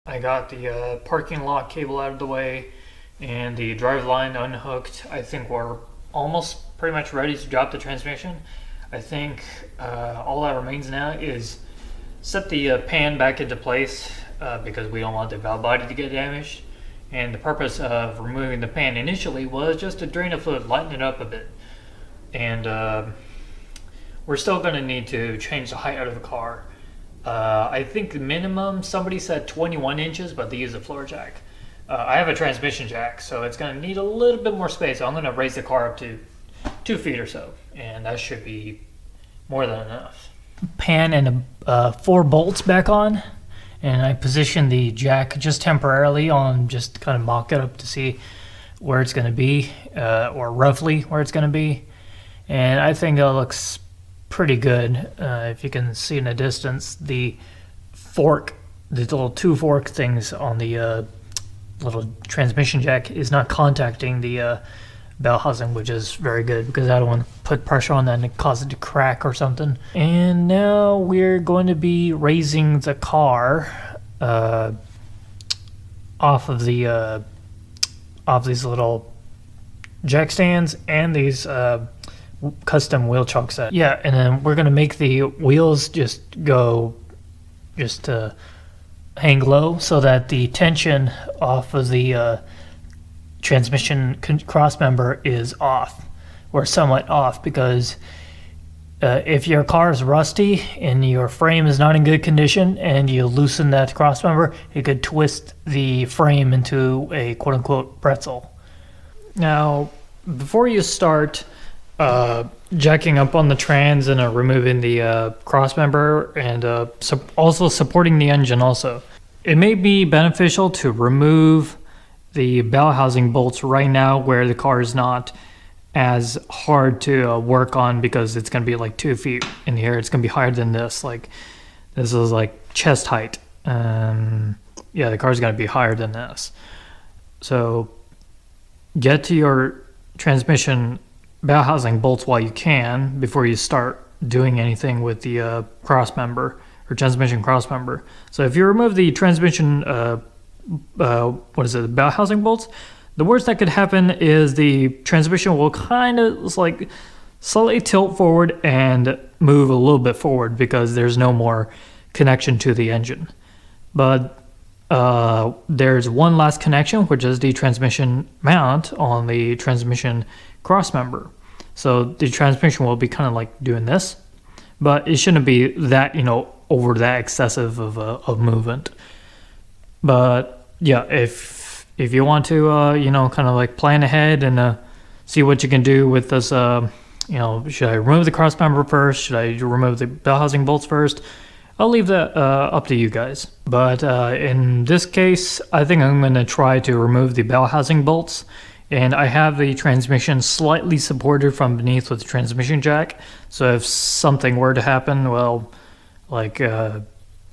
I got the parking lot cable out of the way and the drive line unhooked. I think we're almost pretty much ready to drop the transmission. I think all that remains now is set the pan back into place because we don't want the valve body to get damaged. And the purpose of removing the pan initially was just to drain the fluid, lighten it up a bit. And we're still going to need to change the height of the car. I think the minimum, somebody said 21 inches, but they use a floor jack. I have a transmission jack, so it's going to need a little bit more space. So I'm going to raise the car up to 2 feet or so, and that should be more than enough. Pan and 4 bolts back on, and I position the jack just temporarily on, just kind of mock it up to see where it's going to be, or roughly where it's going to be. And I think it looks pretty good. If you can see in the distance, the fork, the little 2 fork things on the little transmission jack is not contacting the bell housing, which is very good because I don't want to put pressure on that and cause it to crack or something. And now we're going to be raising the car off of the off these little jack stands and these custom wheel chuck set. Yeah, and then we're gonna make the wheels just hang low so that the tension off of the transmission cross member is off, or somewhat off, because if your car is rusty and your frame is not in good condition and you loosen that cross member, it could twist the frame into a quote-unquote pretzel. Now, before you start jacking up on the trans and removing the cross member and also supporting the engine also, it may be beneficial to remove the bell housing bolts right now where the car is not as hard to work on, because it's going to be like 2 feet in the air. It's going to be higher than this. Like, this is like chest height. Yeah, the car's going to be higher than this. So get to your transmission bell housing bolts while you can before you start doing anything with the cross member or transmission cross member. So if you remove the transmission the bell housing bolts, the worst that could happen is the transmission will kind of like slightly tilt forward and move a little bit forward because there's no more connection to the engine. But there's one last connection, which is the transmission mount on the transmission cross member. So the transmission will be kind of like doing this, but it shouldn't be that, over that excessive of movement. But yeah, if you want to, kind of like plan ahead and see what you can do with this, should I remove the cross member first? Should I remove the bell housing bolts first? I'll leave that up to you guys. But in this case, I think I'm going to try to remove the bell housing bolts. And I have the transmission slightly supported from beneath with the transmission jack. So if something were to happen, well, like, I don't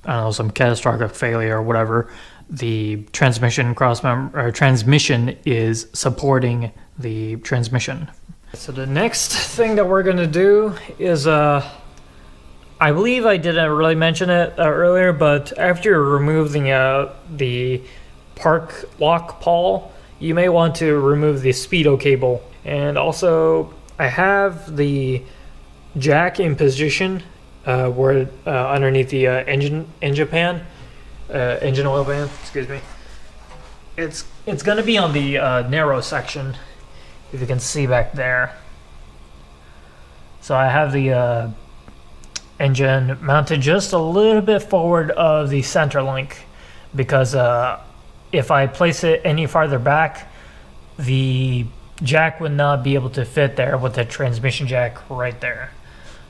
know, some catastrophic failure or whatever, the transmission transmission is supporting the transmission. So the next thing that we're going to do is, I believe I didn't really mention it earlier, but after you remove the park lock pawl, you may want to remove the speedo cable. And also, I have the jack in position where underneath the engine oil pan. Excuse me. It's going to be on the narrow section, if you can see back there. So I have the engine mounted just a little bit forward of the center link, because if I place it any farther back, the jack would not be able to fit there with the transmission jack right there.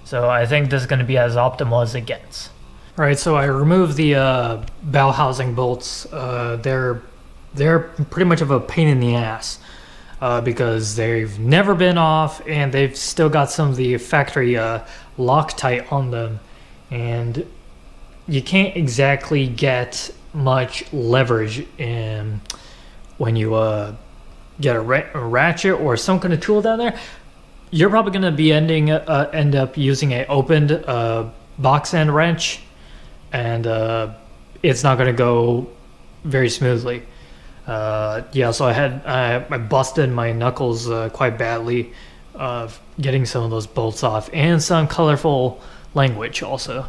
So I think this is going to be as optimal as it gets. All right, so I removed the bell housing bolts. They're pretty much of a pain in the ass because they've never been off, and they've still got some of the factory Loctite on them, and you can't exactly get much leverage in when you get a ratchet or some kind of tool down there. You're probably going to be end up using a opened box end wrench, and it's not going to go very smoothly. Yeah, so I busted my knuckles quite badly getting some of those bolts off, and some colorful language also.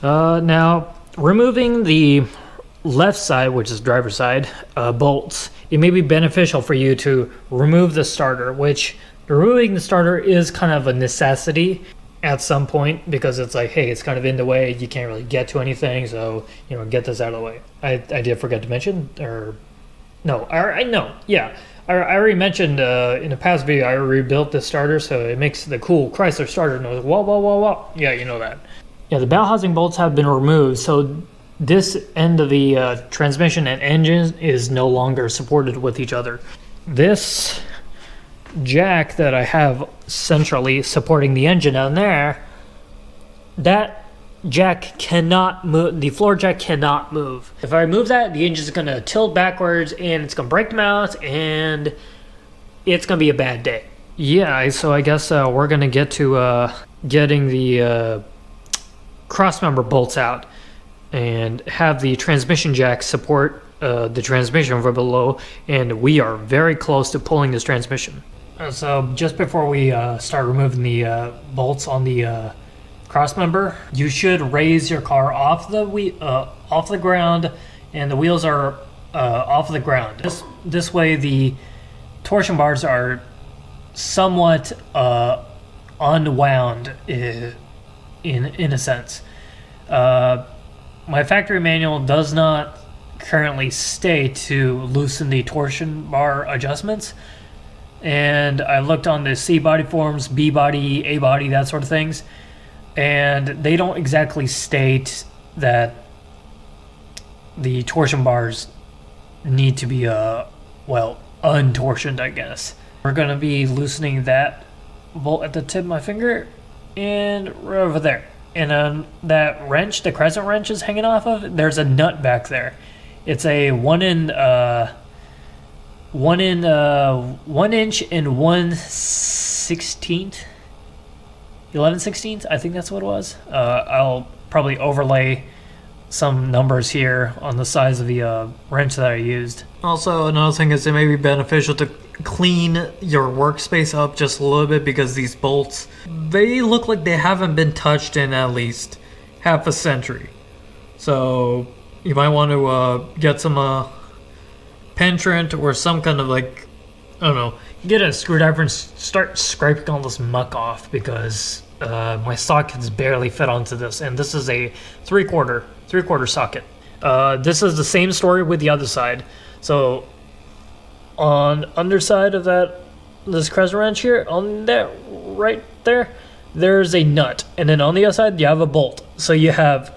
Now, removing the left side, which is driver's side, bolts, it may be beneficial for you to remove the starter, which removing the starter is kind of a necessity at some point, because it's like, hey, it's kind of in the way, you can't really get to anything, so, you know, get this out of the way. I did forget to mention, or no, I know, yeah. I already mentioned in the past video, I rebuilt the starter, so it makes the cool Chrysler starter noise. Whoa, whoa, whoa, whoa. Yeah, you know that. Yeah, the bell housing bolts have been removed, so this end of the transmission and engine is no longer supported with each other. This jack that I have centrally supporting the engine down there, that jack cannot move. The floor jack cannot move. If I move that, the engine's gonna tilt backwards and it's gonna break the mount, and it's gonna be a bad day. Yeah, so I guess we're gonna get to getting the crossmember bolts out and have the transmission jack support the transmission from below, and we are very close to pulling this transmission. So just before we start removing the bolts on the crossmember, you should raise your car off the ground, and the wheels are off the ground. This way the torsion bars are somewhat unwound in a sense. My factory manual does not currently state to loosen the torsion bar adjustments, and I looked on the C body forms, B body, A body, that sort of things, and they don't exactly state that the torsion bars need to be untorsioned, I guess. We're gonna be loosening that bolt at the tip of my finger and right over there. And on that wrench, the crescent wrench is hanging off of, there's a nut back there. It's a 1 inch and 1/16, 11/16, I think that's what it was. I'll probably overlay some numbers here on the size of the wrench that I used. Also, another thing is it may be beneficial to clean your workspace up just a little bit, because these bolts, they look like they haven't been touched in at least half a century. So you might want to get some penetrant or some kind of, like, I don't know, get a screwdriver and start scraping all this muck off, because my sockets barely fit onto this, and this is a three-quarter socket. This is the same story with the other side. So on underside of this crescent wrench here, on that right there, there's a nut, and then on the other side you have a bolt. So you have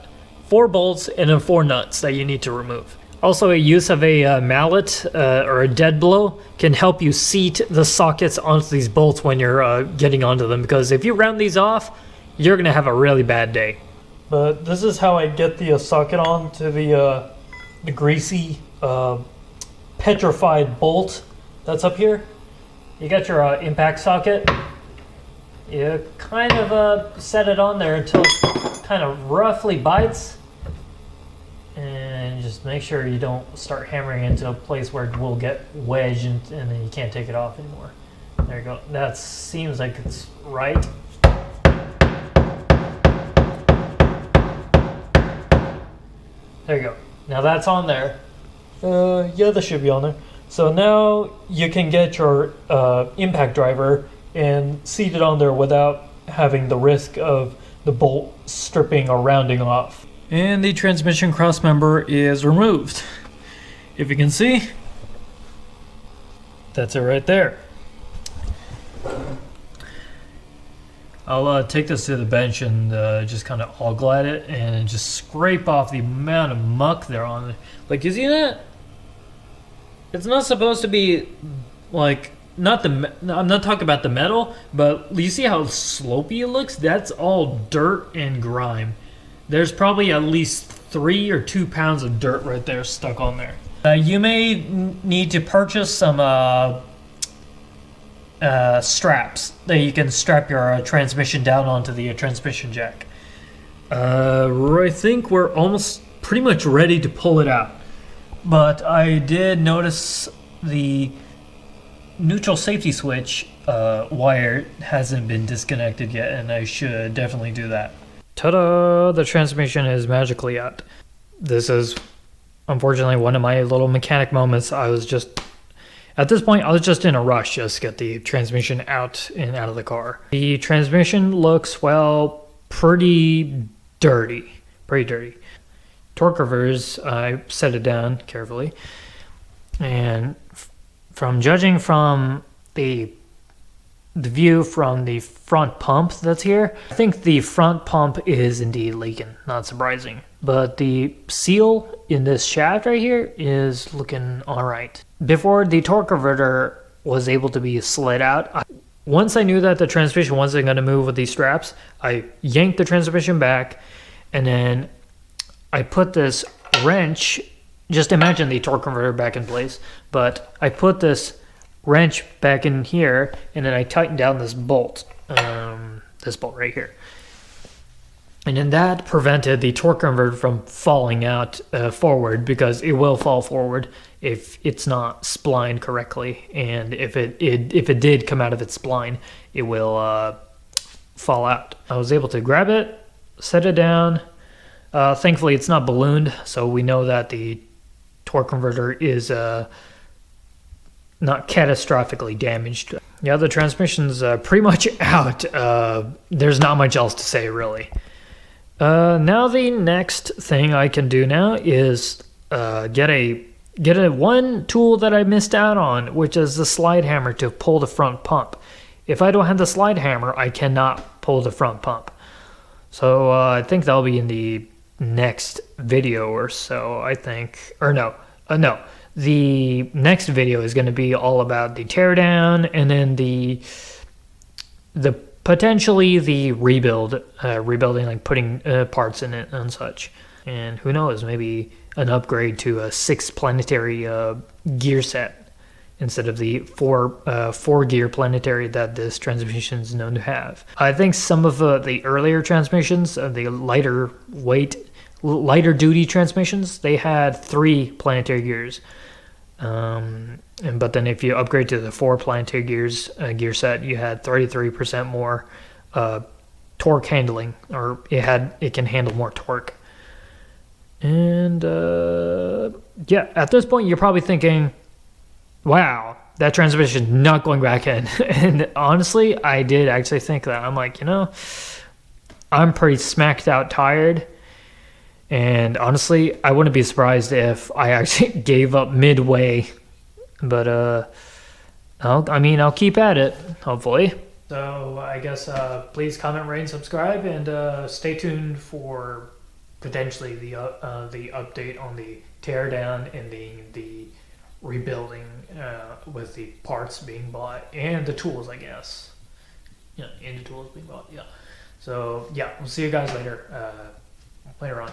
4 bolts and then 4 nuts that you need to remove. Also, a use of a mallet or a dead blow can help you seat the sockets onto these bolts when you're getting onto them, because if you round these off, you're gonna have a really bad day. But this is how I get the socket on to the greasy petrified bolt that's up here. You got your impact socket. You kind of set it on there until it kind of roughly bites, and just make sure you don't start hammering into a place where it will get wedged and then you can't take it off anymore. There you go. That seems like it's right. There you go. Now that's on there. Yeah, that should be on there. So now you can get your impact driver and seat it on there without having the risk of the bolt stripping or rounding off. And the transmission crossmember is removed. If you can see, that's it right there. I'll take this to the bench and just kind of all glide it and just scrape off the amount of muck there on it. Like, you see that? It's not supposed to be like, I'm not talking about the metal, but you see how slopey it looks? That's all dirt and grime. There's probably at least 3 or 2 pounds of dirt right there stuck on there. You may need to purchase some straps that you can strap your transmission down onto the transmission jack. I think we're almost pretty much ready to pull it out. But I did notice the neutral safety switch wire hasn't been disconnected yet, and I should definitely do that. Ta-da! The transmission is magically out. This is unfortunately one of my little mechanic moments. At this point, I was just in a rush just to get the transmission out and out of the car. The transmission looks, well, pretty dirty. Pretty dirty. Torque reverse, I set it down carefully. And from judging from the view from the front pump that's here, I think the front pump is indeed leaking, not surprising. But the seal in this shaft right here is looking all right. Before the torque converter was able to be slid out, once I knew that the transmission wasn't going to move with these straps, I yanked the transmission back, and then I put this wrench, just imagine the torque converter back in place, but I put this wrench back in here, and then I tightened down this bolt right here. And then that prevented the torque converter from falling out forward, because it will fall forward if it's not splined correctly. And if it did come out of its spline, it will fall out. I was able to grab it, set it down. Thankfully, it's not ballooned, so we know that the torque converter is not catastrophically damaged. Yeah, the transmission's pretty much out. There's not much else to say, really. Now the next thing I can do now is get a one tool that I missed out on, which is the slide hammer to pull the front pump. If I don't have the slide hammer, I cannot pull the front pump. So I think that'll be in the next video or so, I think. Or no. The next video is going to be all about the teardown, and then the potentially the rebuilding, like putting parts in it and such. And who knows, maybe an upgrade to a 6 planetary gear set instead of the 4 gear planetary that this transmission is known to have. I think some of the earlier transmissions, the lighter duty transmissions, they had 3 planetary gears. But then if you upgrade to the 4 planetary gears gear set, you had 33% more torque handling, or it can handle more torque. And yeah, at this point you're probably thinking, wow, that transmission is not going back in. And honestly, I did actually think that. I'm like, I'm pretty smacked out tired. And honestly, I wouldn't be surprised if I actually gave up midway. But I'll keep at it, hopefully. So I guess please comment, rate, and subscribe, and stay tuned for potentially the update on the teardown and the rebuilding with the parts being bought and the tools, I guess. Yeah, and the tools being bought. Yeah. So yeah, we'll see you guys later on.